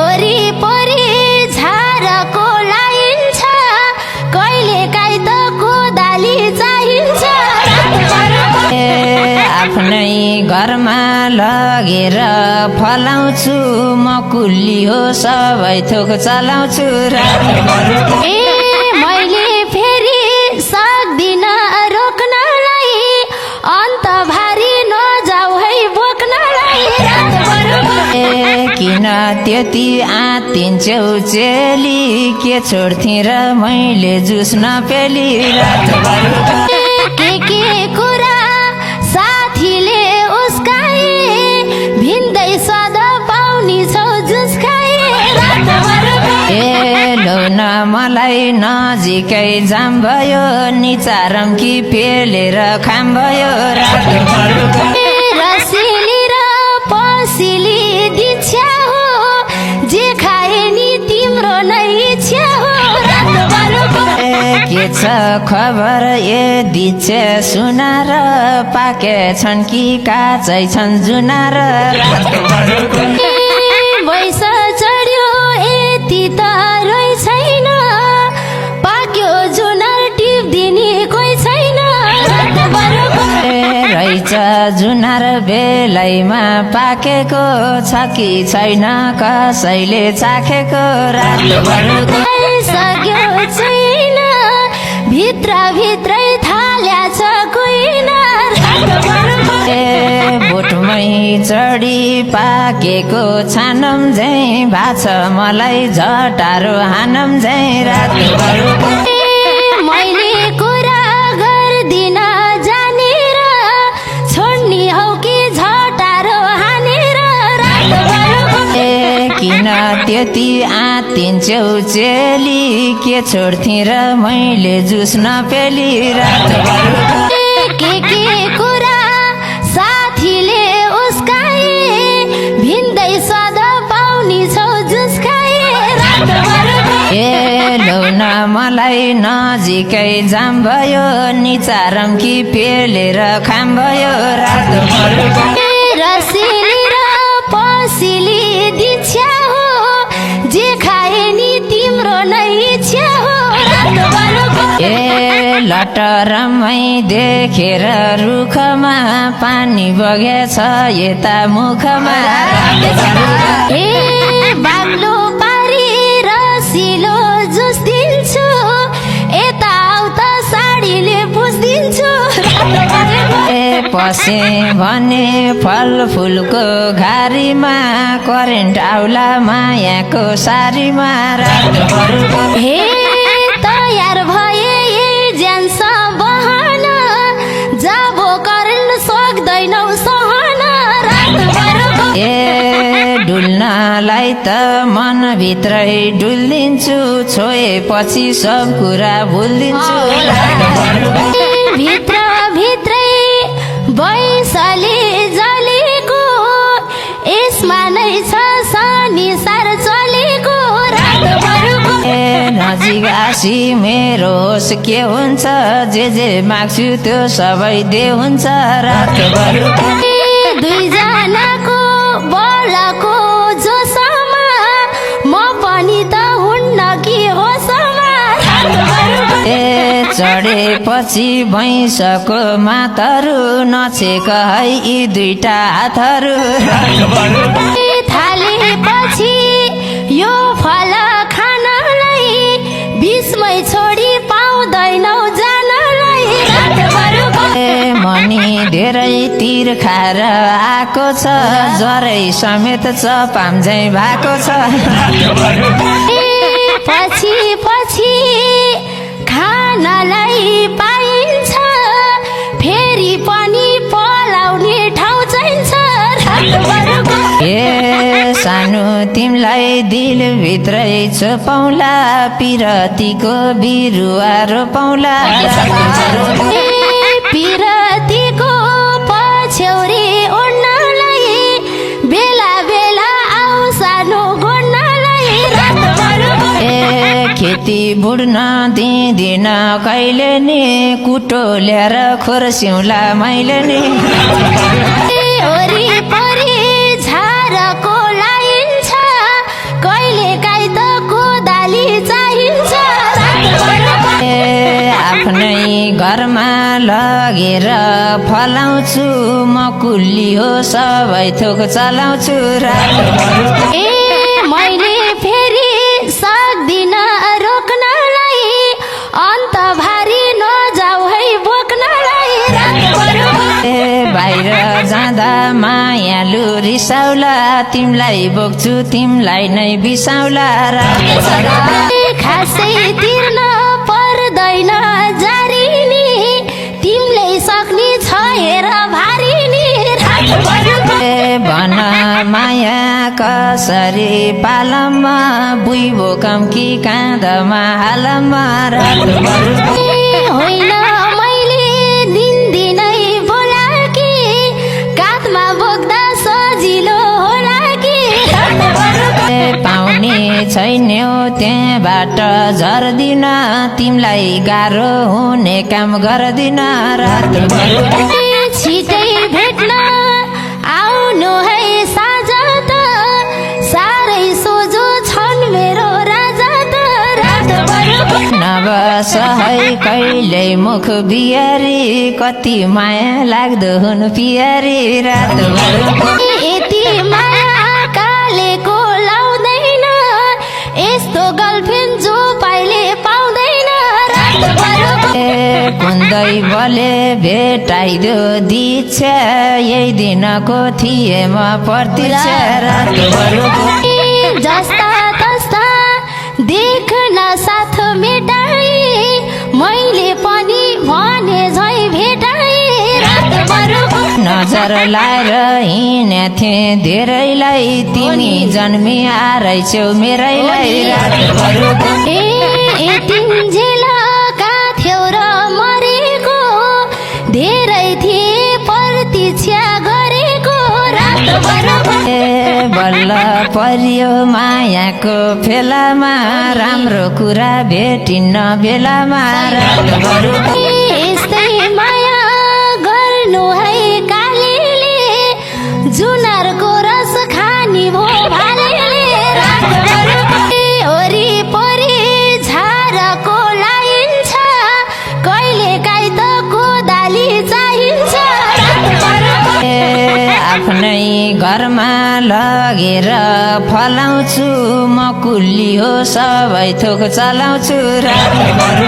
वरिपरि झारको लाइन छ कहिलेकाहीँ त कोदाली चाहिन्छ आफ्नै घरमा लगेर फलाउँछु म कुल्ली हो सबै थोक चलाउँछु मैले फेरि सक्दिन रोक्नलाई अन्त भारी नजाऊ है बोक्नलाई किन त्यति आत्तिन्छौ चेली के छोड्थेँ र मैले जुस नपेली के कुरा साथीले उसकाए भिन्दै सदा पाउनी छौ जुस खाए लौ न मलाई नजिकै जाम भयो निचारम कि पेलेर खाम भयो रसिली र पसिली दीक्षा हो जे खाए नि तिम्रो नै इच्छा हो के छ खबर यदि सुनार पाके छन् कि काचै छन् जुनार वैस चढ्यो यति त रोइ छैन पाक्यो जुनार टिप्दिने कोही छैन रहेछ जुनार बेलैमा पाकेको छ कि छैन कसैले चाखेको सक्यो छैन भित्रै थाल्या छ कुइनार बोटमै चढी पाकेको छानम झै भाछ मलाई झटारो हानम झै मैले कुरा गर्दिन जानेर छोड्ने हौ कि झटारो हानेर किन त्यति आत्तिन्छौ चेली के छोड्थेँ र मैले जुस नपेली के कुरा साथीले उसकाए भिन्दै सदा पाउनी छौ जुस खाए लौ न मलाई नजिकै जाम भयो निचारम कि पेलेर खाम भयो रसिली र पसिली दीक्षा हो जे खाए नि तिम्रो नै इच्छा हो लटरमै देखेर रुखमा पानी बगेछ यता मुखमा बाग्लो पारी रसिलो जुस दिन्छु यता आउ त साडीले पुछिदिन्छु पसे भने फलफुलको घारीमा करेन्ट आउला मायाको सारीमा तयार भए एजेन्स बहन जाबो करेन्ट सक्दैनौ सहन डुल्नलाई त मनभित्रै डुल्दिन्छु छोएपछि सब कुरा भुलिदिन्छु भित्रै बैसले जलेको यसमा नै छ शनिसार चलेको नजिक आसी मेरो होस के हुन्छ जे माग्छु त्यो सबै दे हुन्छ दुईजनाको बलको जोसमा म पनि त हुन्न कि होसमा चढेपछि भैँसको मातहरू नछेक है यी दुईटा हातहरू थालेपछि यो फल खानलाई बिचमै छोडी पाउँदैनौ जानलाई मनी धेरै तिर्खा र आएको छ ज्वरै समेत चपाम झै भएको छ पछि खानलाई पाइन्छ फेरि पनि पलाउने ठाउँ चाहिन्छ सानो तिमलाई दिलभित्रै छोपाउला पिरतीको बिरुवा रोपाउला पिरतीको पछ्यौरी ओड्नलाई बेला आउ सानो गोड्नलाई खेती बुढ्न दिँदिन कहिले नि कुटो ल्याएर खोर्स्यौला मैले नि वरिपरि झारको लाइन छ घरमा लगेर फलाउँछु म कुल्ली हो सबै थोक चलाउँछु रातभर ए मैले फेरि सक्दिन रोक्नलाई अन्त भारी नजाऊ है बोक्नलाई रातभर ए बाहिर जाँदा मायालु रिसाउला तिमलाई बोक्छु तिमलाई नै बिसाउला रातभर खासै तिर्न पर्दैन जारी नि तिमीले सक्ने छ हेर भारी नि रातभर ए भन माया कसरी पालमा बुइबो कम कि काँधमा हालमा रातभर होइन मैले दिनदिनै बोला कि काखमा बोक्दा सजिलो होला कि ए पाउने छैन्यौ त्यहाँबाट झर्दिन तिमलाई गाह्रो हुने काम गर्दिन रातभर छिटै भेट्न आउनु है साझा त साह्रै सोझो छन् मेरो राजा त रातभर नबस है कहिल्यै मुख बिहारी कति माया लाग्दो हुन् पियारी रातभर यति माया कालेको लाउँदैन यस्तो गर्लफ्रेन्ड जो पाइले पाउँदैन रातभर ए कुन्दै बले भेटाइदो दीक्षा यही दिनको थिए म प्रतीक्षा रातभर जस्ता तस्ता देख्न साथ मेटाए मैले पनि भने झै भेटाए रातभर नजर लाएर हिँडेथे धेरैलाई तिमी जन्मी आएछौ मेरैलाई रातभर ए तिम्झेलका थियौ र मरेको धेरै थिए प्रतीक्षा गरेको रातभर ए बल्ल परियो मायाको फेलामा राम्रो कुरा भेटिन्न बेलामा रातभर यस्तै माया गर्नु है कालीले जुनारको रस खानी भो भालेले रातभर वरिपरि झारको लाइन्छ कहिले काहीँ त कोदाली चाहिन्छ रातभर ए आफ्नै घरमा लगेर फलाउँछु म कुल्ली हो सबै थोक चलाउँछु रातभर